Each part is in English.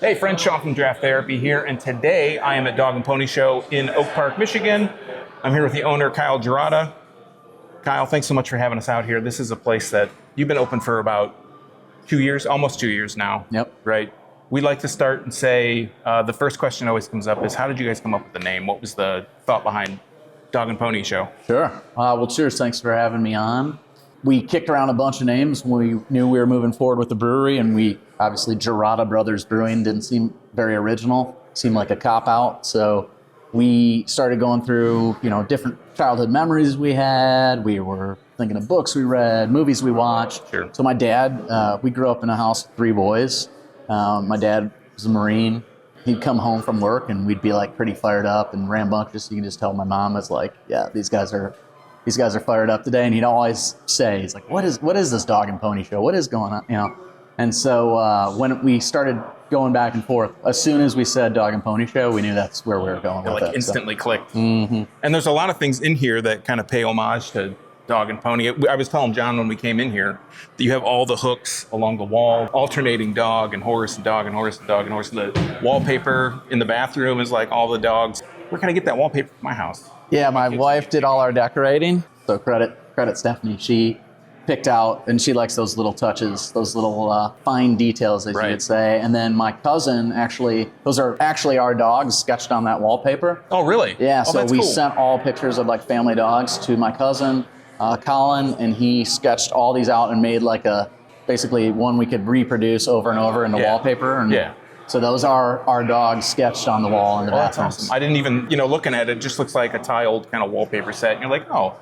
Hey friends, Sean from Draft Therapy here, and today I am at Dog and Pony Show in Oak Park, Michigan. I'm here with the owner, Kyle Gierada. Kyle, thanks so much for having us out here. This is a place that you've been open for about 2 years, almost 2 years now. Yep. Right? We like to start and say, the first question always comes up is, how did you guys come up with the name? What was the thought behind Dog and Pony Show? Sure. Well, cheers. Thanks for having me on. We kicked around a bunch of names when we knew we were moving forward with the brewery, and we obviously Gierada Brothers Brewing didn't seem very original, seemed like a cop-out. So we started going through, different childhood memories we had. We were thinking of books we read, movies we watched. Sure. So my dad, we grew up in a house with 3 boys. My dad was a Marine. He'd come home from work and we'd be like pretty fired up and rambunctious. You can just tell my mom was like, yeah, these guys are fired up today. And he'd always say, he's like, what is this Dog and Pony Show? What is going on? And so when we started going back and forth, as soon as we said Dog and Pony Show, we knew that's where we were going with it. Instantly clicked. Mm-hmm. And there's a lot of things in here that kind of pay homage to Dog and Pony. I was telling John when we came in here that you have all the hooks along the wall, alternating dog and horse and dog and horse and dog and horse. The wallpaper in the bathroom is like all the dogs. Where can I get that wallpaper from my house? Yeah, my wife did all our decorating. So credit Stephanie. She picked out, and she likes those little touches, those little fine details, as you would say. And then my cousin those are actually our dogs sketched on that wallpaper. Oh, really? Yeah, so we cool. sent all pictures of like family dogs to my cousin, Colin, and he sketched all these out and made like basically one we could reproduce over and over in the wallpaper. And so those are our dogs sketched on the wall in the bathroom. That's awesome. I didn't even, looking at it, just looks like a tiled kind of wallpaper set. And you're like, oh,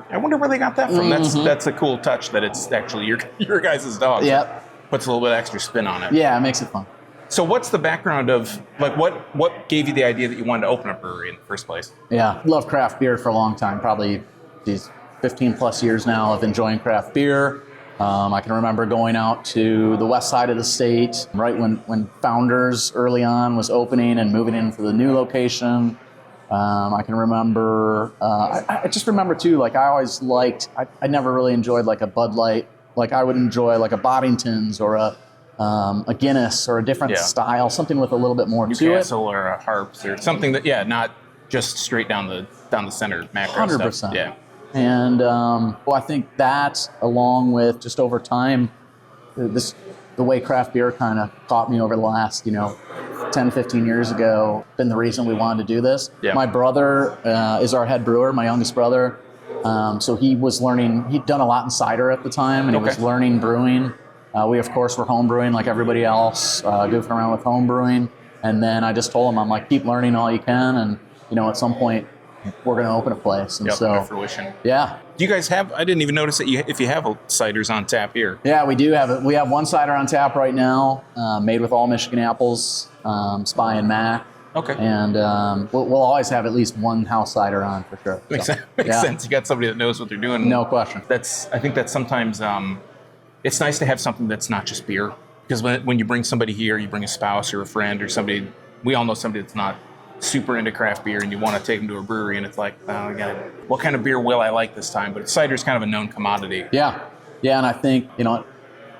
I wonder where they got that from. Mm-hmm. That's a cool touch that it's actually your guys' dogs. Yep. Puts a little bit extra spin on it. Yeah, it makes it fun. So what's the background of, like, what gave you the idea that you wanted to open a brewery in the first place? Yeah, loved craft beer for a long time, probably these 15 plus years now of enjoying craft beer. I can remember going out to the west side of the state right when Founders early on was opening and moving into the new location. I can remember, I just remember too, like I always liked, I never really enjoyed like a Bud Light. Like I would enjoy like a Boddington's or a Guinness or a different style, something with a little bit more to it. Newcastle or a Harps or something that, not just straight down the center macro 100%. stuff. Yeah. And I think that, along with just over time, the way craft beer kind of caught me over the last, 10, 15 years ago, been the reason we wanted to do this. Yeah. My brother is our head brewer, my youngest brother. So he was learning, he'd done a lot in cider at the time, and he was learning brewing. We, of course, were home brewing like everybody else, goofing around with home brewing. And then I just told him, I'm like, keep learning all you can. And, at some point, we're going to open a place. And so, fruition. Yeah. Do you guys have, I didn't even notice that if you have ciders on tap here. Yeah, we do have it. We have one cider on tap right now, made with all Michigan apples, Spy and Mac. Okay. And we'll always have at least one house cider on for sure. Makes sense. You got somebody that knows what they're doing. No question. I think that sometimes it's nice to have something that's not just beer. Because when you bring somebody here, you bring a spouse or a friend or somebody, we all know somebody that's not super into craft beer, and you want to take them to a brewery, and it's like, what kind of beer will I like this time? But cider's kind of a known commodity. Yeah, and I think it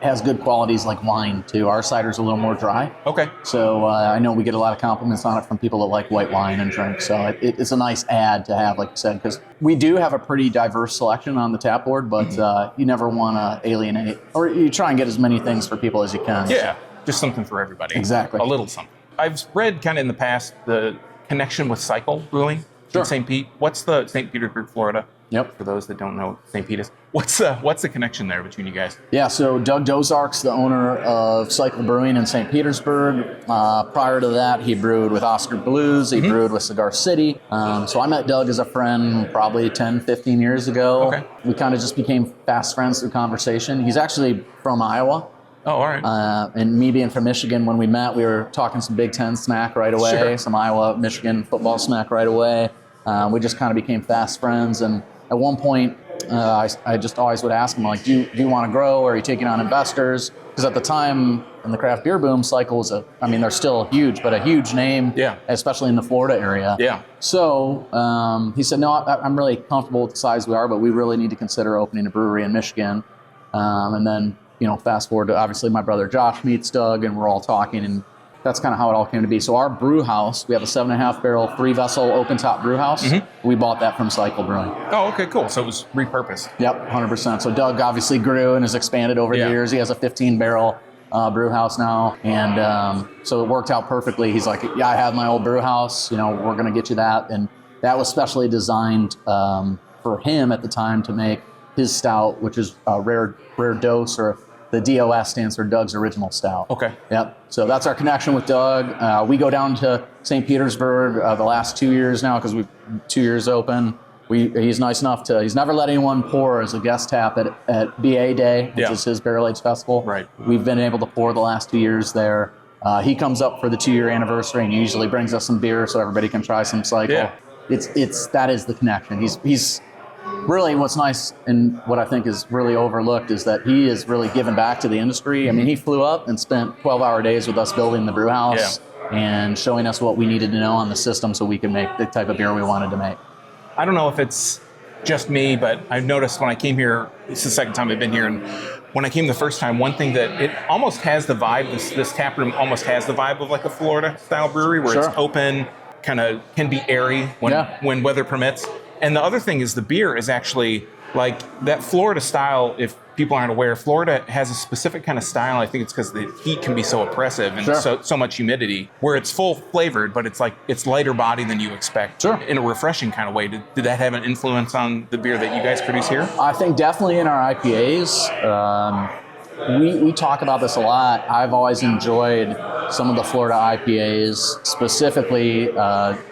has good qualities like wine too. Our cider's a little more dry. Okay. So I know we get a lot of compliments on it from people that like white wine and drink. So it's a nice add to have, like you said, because we do have a pretty diverse selection on the tap board, but you never want to alienate, or you try and get as many things for people as you can. Yeah, just something for everybody. Exactly. A little something. I've read kind of in the past the connection with Cycle Brewing in St. Pete. What's the St. Petersburg, Florida? Yep. For those that don't know St. Pete is. What's the connection there between you guys? Yeah, so Doug Dozark's the owner of Cycle Brewing in St. Petersburg. Prior to that, he brewed with Oscar Blues. He brewed with Cigar City. So I met Doug as a friend probably 10, 15 years ago. Okay. We kind of just became fast friends through conversation. He's actually from Iowa. Oh, all right. And me being from Michigan, when we met, we were talking some Big Ten smack right away, some Iowa, Michigan football smack right away. We just kind of became fast friends. And at one point, I just always would ask him, like, do you want to grow? Or are you taking on investors? Because at the time, in the craft beer boom, Cycle was they're still huge, but a huge name, especially in the Florida area. Yeah. So he said, no, I'm really comfortable with the size we are, but we really need to consider opening a brewery in Michigan. And then, fast forward to obviously my brother Josh meets Doug, and we're all talking, and that's kind of how it all came to be. So our brew house, we have a 7.5 barrel, 3-vessel open top brew house. Mm-hmm. We bought that from Cycle Brewing. Oh, okay, cool. So it was repurposed. Yep, 100%. So Doug obviously grew and has expanded over the years. He has a 15 barrel brew house now. And so it worked out perfectly. He's like, yeah, I have my old brew house. You know, we're going to get you that. And that was specially designed for him at the time to make his stout, which is a rare dose, or the DOS stands for Doug's Original Stout. Okay. Yep. So that's our connection with Doug. We go down to St. Petersburg the last 2 years now because we've 2 years open. He's nice enough to, he's never let anyone pour as a guest tap at BA Day, which is his barrel age festival. Right. We've been able to pour the last 2 years there. He comes up for the 2-year anniversary and he usually brings us some beer so everybody can try some Cycle. Yeah. That is the connection. He's really, what's nice and what I think is really overlooked is that he is really given back to the industry. I mean, he flew up and spent 12-hour days with us building the brew house and showing us what we needed to know on the system so we could make the type of beer we wanted to make. I don't know if it's just me, but I've noticed when I came here, it's the second time I've been here, and when I came the first time, one thing that it almost has the vibe, this tap room almost has the vibe of like a Florida style brewery where it's open, kind of can be airy when weather permits. And the other thing is the beer is actually like that Florida style. If people aren't aware, Florida has a specific kind of style. I think it's because the heat can be so oppressive and so much humidity, where it's full flavored, but it's like it's lighter body than you expect in a refreshing kind of way. Did that have an influence on the beer that you guys produce here? I think definitely in our IPAs. We talk about this a lot. I've always enjoyed some of the Florida IPAs. Specifically,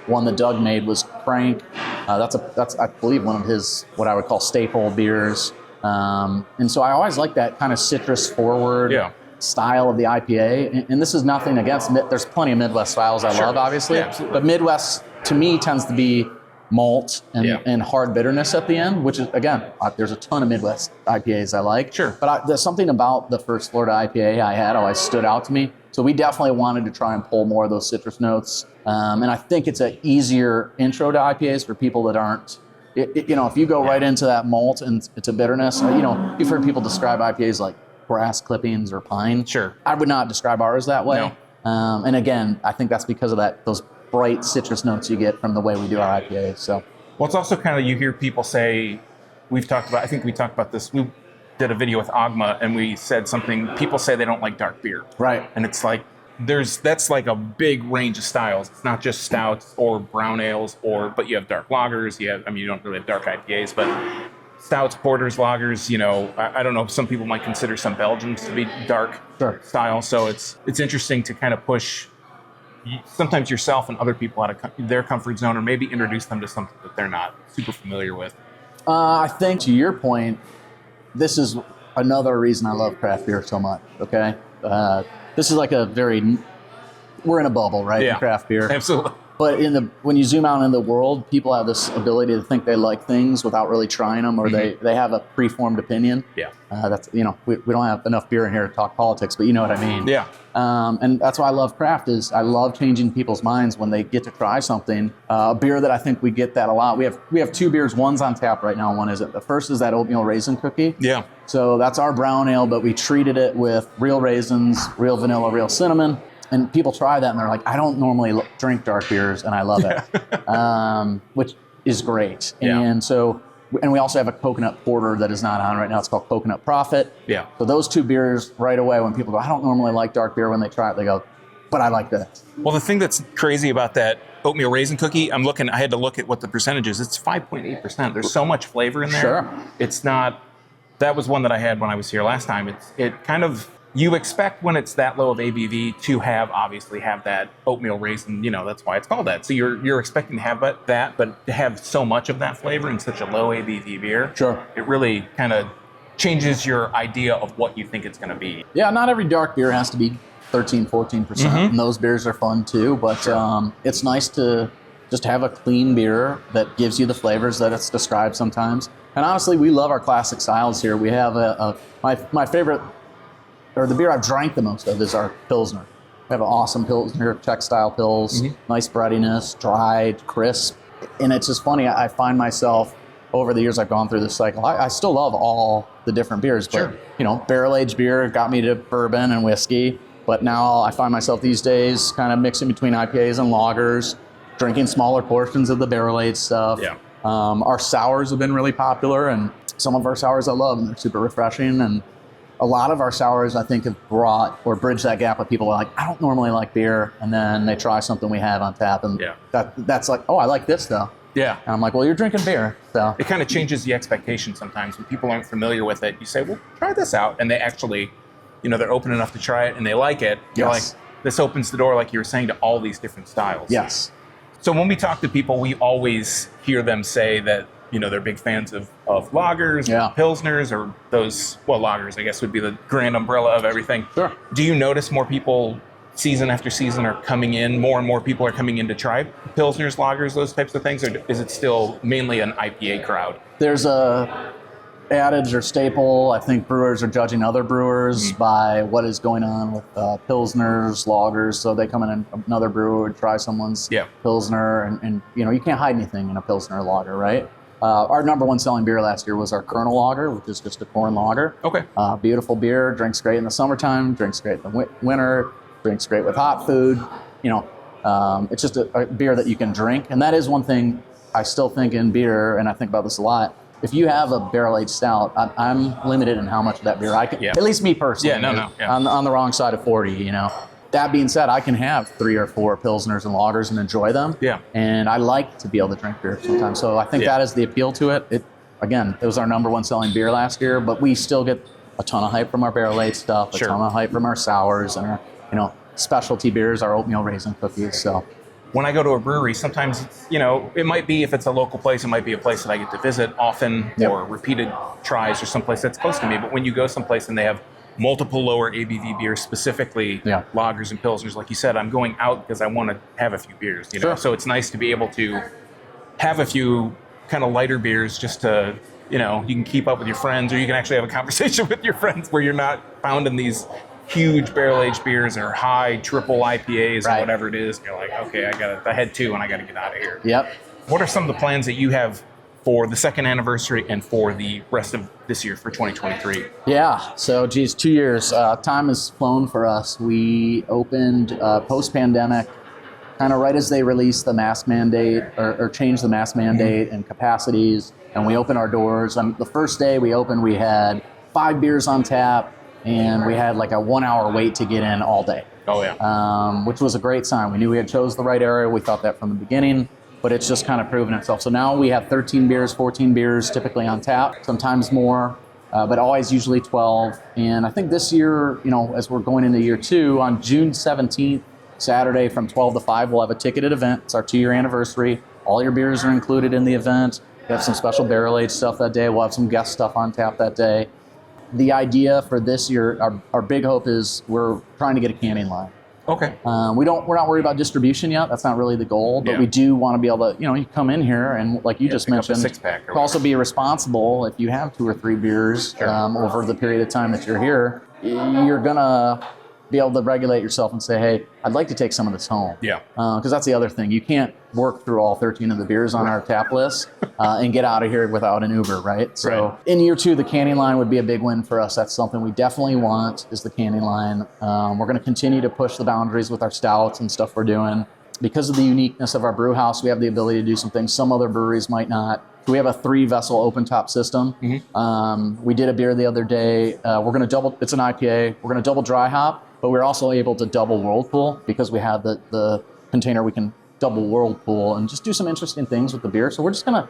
one that Doug made was Crank. That's I believe one of his what I would call staple beers. And so I always like that kind of citrus forward style of the IPA. And this is nothing against there's plenty of Midwest styles I love, obviously. But Midwest to me tends to be malt and hard bitterness at the end, which is, again, there's a ton of Midwest IPAs I like. Sure. But there's something about the first Florida IPA I had always stood out to me. So we definitely wanted to try and pull more of those citrus notes. And I think it's an easier intro to IPAs for people that aren't, you know, if you go right into that malt and it's a bitterness, you know, you've heard people describe IPAs like grass clippings or pine. Sure. I would not describe ours that way. No. And again, I think that's because of those bright citrus notes you get from the way we do our IPAs. So, well, it's also kind of, you hear people say, I think we talked about this. We did a video with Agma and we said something, people say they don't like dark beer. Right. And it's like, that's like a big range of styles. It's not just stouts or brown ales but you have dark lagers, you don't really have dark IPAs, but stouts, porters, lagers, you know, I don't know, some people might consider some Belgians to be dark style. So it's interesting to kind of push sometimes yourself and other people out of their comfort zone, or maybe introduce them to something that they're not super familiar with. I think to your point, this is another reason I love craft beer so much. Okay, this is like we're in a bubble, right? Yeah, in craft beer, absolutely. But when you zoom out in the world, people have this ability to think they like things without really trying them, or they have a preformed opinion. Yeah. That's, you know, we don't have enough beer in here to talk politics, but you know what I mean. Yeah. And that's why I love craft is I love changing people's minds when they get to try something. A beer that I think we get that a lot. We have 2 beers. One's on tap right now. One isn't. The first is that Oatmeal Raisin cookie. Yeah. So that's our brown ale, but we treated it with real raisins, real vanilla, real cinnamon. And people try that and they're like, I don't normally drink dark beers, and I love it, which is great. Yeah. And we also have a coconut porter that is not on right now. It's called Coconut Prophet. Yeah. So those 2 beers right away, when people go, I don't normally like dark beer, when they try it, they go, but I like this. Well, the thing that's crazy about that Oatmeal Raisin cookie, I had to look at what the percentage is. It's 5.8%. There's so much flavor in there. Sure. It's not, that was one that I had when I was here last time. It kind of, you expect when it's that low of ABV to obviously have that oatmeal raisin, you know, that's why it's called that. So you're expecting to have that, but to have so much of that flavor in such a low ABV beer, it really kind of changes your idea of what you think it's going to be. Yeah, not every dark beer has to be 13, 14%, and those beers are fun too, but it's nice to just have a clean beer that gives you the flavors that it's described sometimes. And honestly, we love our classic styles here. We have my favorite, or the beer I've drank the most of, is our Pilsner. We have an awesome Pilsner, Czech-style Pils, nice breadiness, dried, crisp. And it's just funny, I find myself, over the years I've gone through this cycle, I still love all the different beers, but, you know, barrel-aged beer got me to bourbon and whiskey. But now I find myself these days kind of mixing between IPAs and lagers, drinking smaller portions of the barrel-aged stuff. Yeah. Our sours have been really popular, and some of our sours I love, and they're super refreshing. And a lot of our sours, I think, have brought or bridged that gap with people like, I don't normally like beer, and then they try something we have on tap, and that's like, oh, I like this though. Yeah. And I'm like, well, you're drinking beer, so. It kind of changes the expectation sometimes. When people aren't familiar with it, you say, well, try this out. And they actually, they're open enough to try it and they like it. You're like, this opens the door, like you were saying, to all these different styles. Yes. So when we talk to people, we always hear them say that, they're big fans of lagers, pilsners, or those, lagers, I guess, would be the grand umbrella of everything. Sure. Do you notice more people season after season are coming in, more and more people are coming in to try pilsners, lagers, those types of things, or is it still mainly an IPA crowd? There's a adage or staple. I think brewers are judging other brewers by what is going on with pilsners, lagers. So they come in, and another brewer would try someone's pilsner, and you can't hide anything in a pilsner or lager, right? Our number one selling beer last year was our Kernel Lager, which is just a corn lager. Okay. Beautiful beer, drinks great in the summertime, drinks great in the winter, drinks great with hot food. It's just a beer that you can drink. And that is one thing I still think in beer, and I think about this a lot. If you have a barrel-aged stout, I'm limited in how much of that beer I can, at least me personally, on the wrong side of 40, That being said, I can have 3 or 4 pilsners and lagers and enjoy them. Yeah. And I like to be able to drink beer sometimes. So I think that is the appeal to it. It was our number one selling beer last year, but we still get a ton of hype from our barrel-aged stuff, a ton of hype from our sours and our, specialty beers, our oatmeal raisin cookies. So when I go to a brewery, sometimes, it might be, if it's a local place, it might be a place that I get to visit often or repeated tries or someplace that's close to me. But when you go someplace and they have multiple lower ABV beers, specifically lagers and pilsners, like you said, I'm going out because I want to have a few beers, So it's nice to be able to have a few kind of lighter beers just to, you can keep up with your friends, or you can actually have a conversation with your friends where you're not pounding these huge barrel-aged beers or high triple IPAs or whatever it is. You're like, okay, I had 2 and I got to get out of here. Yep. What are some of the plans that you have for the second anniversary and for the rest of this year, for 2023? Yeah, so 2 years. Time has flown for us. We opened post-pandemic, kind of right as they released the mask mandate or changed the mask mandate and capacities, and we opened our doors. The first day we opened, we had 5 beers on tap, and we had like a 1-hour wait to get in all day. Oh, yeah. Which was a great sign. We knew we had chose the right area. We thought that from the beginning, but it's just kind of proven itself. So now we have 13 beers, 14 beers typically on tap, sometimes more, but always usually 12. And I think this year, as we're going into year 2, on June 17th, Saturday from 12 to 5, we'll have a ticketed event. It's our 2-year anniversary. All your beers are included in the event. We have some special barrel-aged stuff that day. We'll have some guest stuff on tap that day. The idea for this year, our big hope is we're trying to get a canning line. Okay. We're not worried about distribution yet. That's not really the goal, but we do want to be able to, you come in here and, like you just mentioned, also be responsible. If you have 2 or 3 beers over the period of time that you're here, you're gonna be able to regulate yourself and say, hey, I'd like to take some of this home. Yeah. Because that's the other thing. You can't work through all 13 of the beers on our tap list and get out of here without an Uber, right? So in year 2, the canning line would be a big win for us. That's something we definitely want, is the canning line. We're going to continue to push the boundaries with our stouts and stuff we're doing. Because of the uniqueness of our brew house, we have the ability to do some things some other breweries might not. We have a 3-vessel open top system. We did a beer the other day. We're going to double, it's an IPA. We're going to double dry hop, but we're also able to double whirlpool because we have the container we can double whirlpool and just do some interesting things with the beer. So we're just going to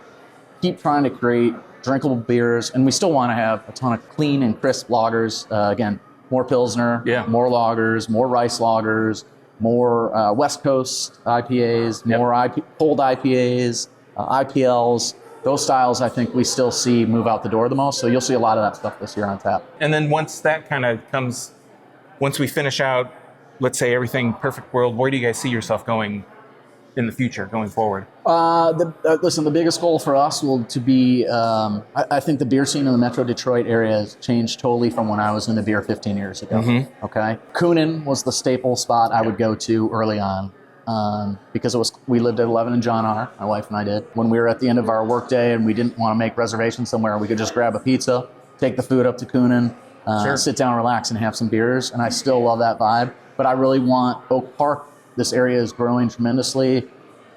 keep trying to create drinkable beers, and we still want to have a ton of clean and crisp lagers. Again, more Pilsner, more lagers, more rice lagers, more West Coast IPAs, more cold IPAs, IPLs. Those styles, I think we still see move out the door the most. So you'll see a lot of that stuff this year on tap. And then once that kind of comes, once we finish out, let's say everything perfect world, where do you guys see yourself going in the future, going forward? Listen, the biggest goal for us will to be, I think the beer scene in the Metro Detroit area has changed totally from when I was in the beer 15 years ago. Okay, Koonin was the staple spot I would go to early on. Because we lived at 11 and John R., my wife and I did. When we were at the end of our workday and we didn't want to make reservations somewhere, we could just grab a pizza, take the food up to Koonin, sit down, relax, and have some beers. And I still love that vibe. but I really want Oak Park. This area is growing tremendously.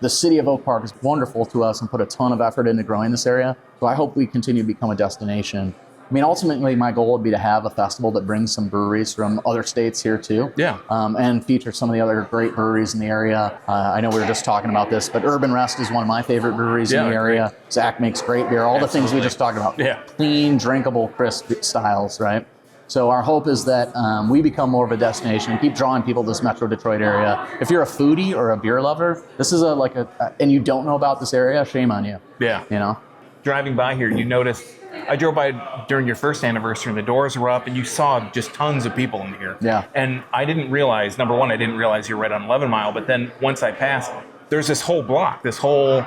The city of Oak Park is wonderful to us and put a ton of effort into growing this area. So I hope we continue to become a destination. I mean, ultimately, my goal would be to have a festival that brings some breweries from other states here too. Yeah. And feature some of the other great breweries in the area. I know we were just talking about this, but Urban Rest is one of my favorite breweries in the area. Great. Zach makes great beer. All the things we just talked about. Yeah. Clean, drinkable, crisp styles, right? So our hope is that we become more of a destination and keep drawing people to this Metro Detroit area. If you're a foodie or a beer lover, this is and you don't know about this area, shame on you. Yeah. You know? Driving by here, you noticed, I drove by during your first anniversary and the doors were up and you saw just tons of people in here. Yeah. And I didn't realize, number one, I didn't realize you're right on 11 Mile, but then once I passed, there's this whole block, this whole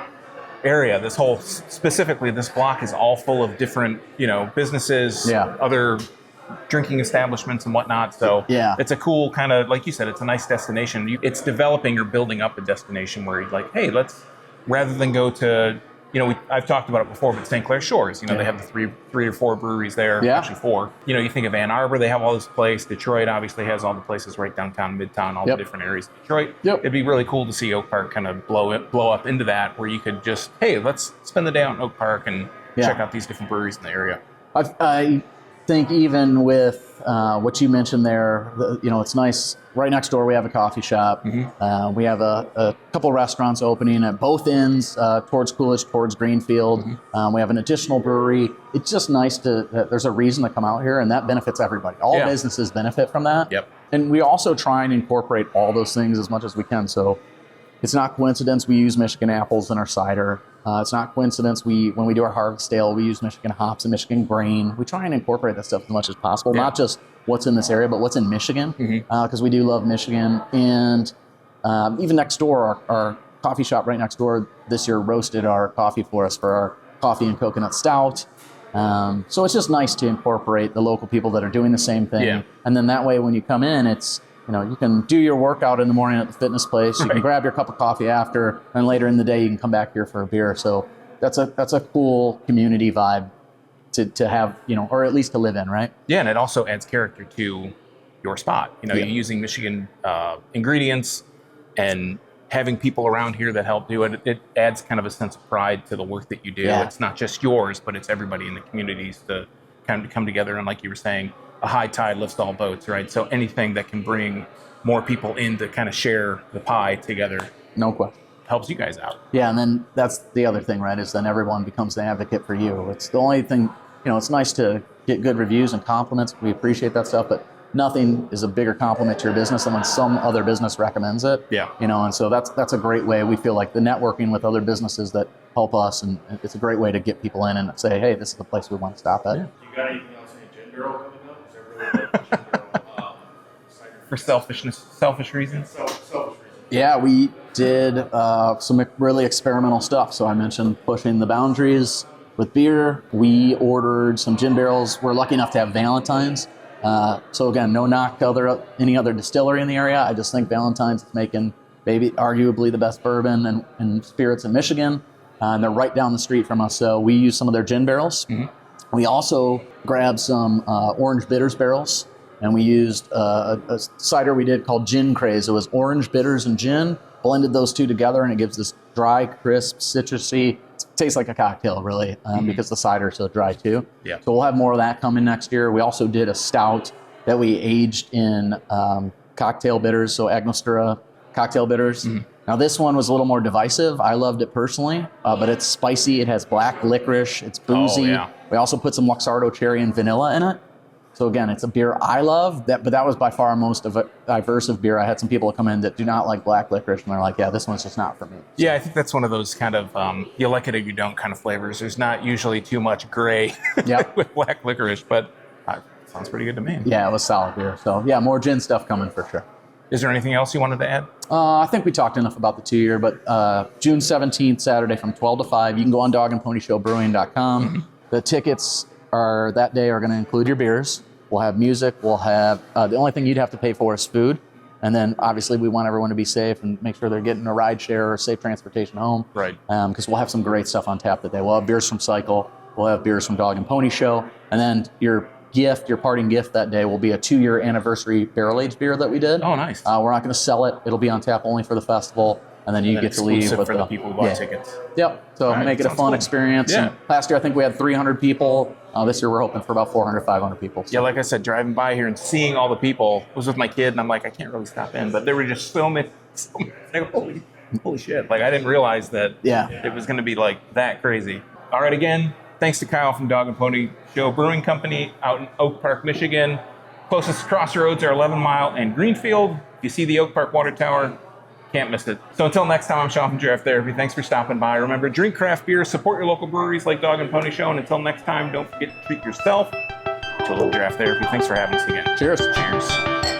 area, specifically this block is all full of different, businesses, other drinking establishments and whatnot. So it's a cool kind of, like you said, it's a nice destination. It's developing or building up a destination where you're like, hey, rather than go to, I've talked about it before, but St. Clair Shores, they have the three or four breweries there, actually 4. You think of Ann Arbor, they have all this place. Detroit obviously has all the places right downtown, Midtown, all the different areas of Detroit. It'd be really cool to see Oak Park kind of blow up into that, where you could just, hey, let's spend the day out in Oak Park and check out these different breweries in the area. I think even with what you mentioned there, it's nice. Right next door, we have a coffee shop. Mm-hmm. We have a couple restaurants opening at both ends, towards Coolidge, towards Greenfield. Mm-hmm. We have an additional brewery. It's just nice that there's a reason to come out here, and that benefits everybody. All businesses benefit from that. Yep. And we also try and incorporate all those things as much as we can. So it's not coincidence we use Michigan apples in our cider. It's not coincidence when we do our harvest ale, we use Michigan hops and Michigan grain. We try and incorporate that stuff as much as possible, not just what's in this area, but what's in Michigan, because we do love Michigan. And even next door, our coffee shop right next door this year roasted our coffee for us for our coffee and coconut stout. So it's just nice to incorporate the local people that are doing the same thing. Yeah. And then that way when you come in, it's, you can do your workout in the morning at the fitness place. You can grab your cup of coffee after, and later in the day you can come back here for a beer. So that's a cool community vibe to have, or at least to live in, right? Yeah, and it also adds character to your spot. You're using Michigan ingredients and having people around here that help do it. It adds kind of a sense of pride to the work that you do. Yeah. It's not just yours, but it's everybody in the communities to kind of come together. And like you were saying, a high tide lifts all boats, right? So anything that can bring more people in to kind of share the pie together, no question, helps you guys out. Yeah, and then that's the other thing, right? Is then everyone becomes the advocate for you. It's the only thing, it's nice to get good reviews and compliments. We appreciate that stuff, but nothing is a bigger compliment to your business than when some other business recommends it. Yeah. And so that's a great way. We feel like the networking with other businesses that help us, and it's a great way to get people in and say, hey, this is the place we want to stop at. Yeah. You got anything else in your gin barrel coming up? For selfish reasons? Yeah, we did some really experimental stuff. So I mentioned pushing the boundaries with beer. We ordered some gin barrels. We're lucky enough to have Valentine's. So again, no knock to any other distillery in the area. I just think Valentine's is making maybe arguably the best bourbon and spirits in Michigan. And they're right down the street from us. So we use some of their gin barrels. Mm-hmm. We also grabbed some orange bitters barrels, and we used a cider we did called Gin Craze. It was orange bitters and gin, blended those two together, and it gives this dry, crisp, citrusy, it tastes like a cocktail, really, because the cider's so dry, too. Yeah. So we'll have more of that coming next year. We also did a stout that we aged in cocktail bitters, so Angostura cocktail bitters. Mm-hmm. Now, this one was a little more divisive. I loved it personally, but it's spicy. It has black licorice. It's boozy. Oh, yeah. We also put some Luxardo cherry and vanilla in it. So again, it's a beer I love, but that was by far most of a diverse of beer. I had some people come in that do not like black licorice, and they're like, yeah, this one's just not for me. So. Yeah, I think that's one of those kind of you like it or you don't kind of flavors. There's not usually too much gray with black licorice, but sounds pretty good to me. Yeah, it was solid beer. So yeah, more gin stuff coming for sure. Is there anything else you wanted to add? I think we talked enough about the 2-year, but June 17th, Saturday from 12 to 5, you can go on dogandponyshowbrewing.com. Mm-hmm. The tickets that day are going to include your beers. We'll have music. We'll have, the only thing you'd have to pay for is food. And then obviously we want everyone to be safe and make sure they're getting a ride share or safe transportation home. Right. Because we'll have some great stuff on tap that day. We'll have beers from Cycle. We'll have beers from Dog and Pony Show. And then your gift, your parting gift that day will be a 2-year anniversary barrel-aged beer that we did. Oh, nice. We're not going to sell it. It'll be on tap only for the festival, and then you get to leave with for the people who bought tickets. Yep. So right, make it a fun experience. Yeah. And last year, I think we had 300 people. This year, we're hoping for about 400, 500 people. So. Yeah, like I said, driving by here and seeing all the people, I was with my kid, and I'm like, I can't really stop in, but there were just so many like, holy shit. Like, I didn't realize that it was going to be like that crazy. All right, again, thanks to Kyle from Dog and Pony Show Brewing Company out in Oak Park, Michigan. Closest crossroads are 11 Mile and Greenfield. If you see the Oak Park Water Tower, can't miss it. So until next time, I'm Sean from Giraffe Therapy. Thanks for stopping by. Remember, drink craft beer, support your local breweries like Dog and Pony Show, and until next time, don't forget to treat yourself to a little Giraffe Therapy. Thanks for having us again. Cheers. Cheers.